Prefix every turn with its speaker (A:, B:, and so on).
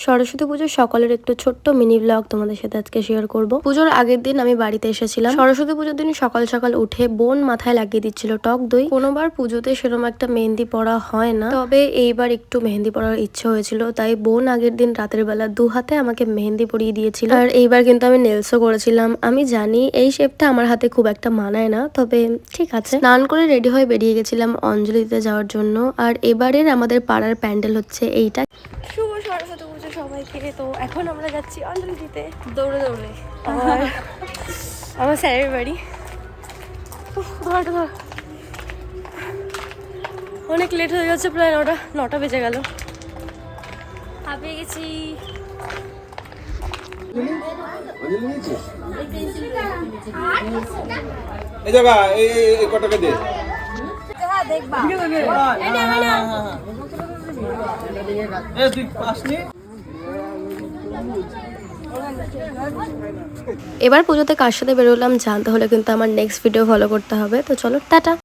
A: সরস্বতী পুজোর সকালের একটু ছোট্ট মিনি ব্লগ তোমাদের সাথে আজকে শেয়ার করব। পুজোর আগের দিন আমি বাড়িতে এসেছিলাম। সরস্বতী পুজোর দিন সকাল সকাল উঠে বোন মাথায় লাগিয়ে দিচ্ছিল টক দই। কোনোবার পুজোতে সেরকম একটা মেহেন্দি পড়া হয় না, তবে এইবার একটু মেহেন্দি পড়ার ইচ্ছে হয়েছিল, তাই বোন আগের দিন রাতের বেলা 2 হাতে আমাকে মেহেন্দি পরিয়ে দিয়েছিল। আর এইবার কিন্তু আমি নেলসও করেছিলাম। আমি জানি এই শেপটা আমার হাতে খুব একটা মানায় না, তবে ঠিক আছে। স্নান করে রেডি হয়ে বেরিয়ে গেছিলাম অঞ্জলি দিতে যাওয়ার জন্য। আর এবারের আমাদের পাড়ার প্যান্ডেল হচ্ছে এইটা। শুভ সরস্বতী পুজো সবাইকে। তো এখন আমরা যাচ্ছি অঞ্জলি দিতে দৌড়ে দৌড়ে। আমার স্যারের বাড়ি। অনেক লেট হয়ে গেছে, প্রায় 9টা বেজে গেল। হাঁপিয়ে গেছি।
B: এই জায়গা এই কটাকে দে।
A: এবার পুজোতে কার সাথে বেরোলাম জানতে হলে কিন্তু আমার নেক্সট ভিডিও ফলো করতে হবে। তো চলো, টাটা।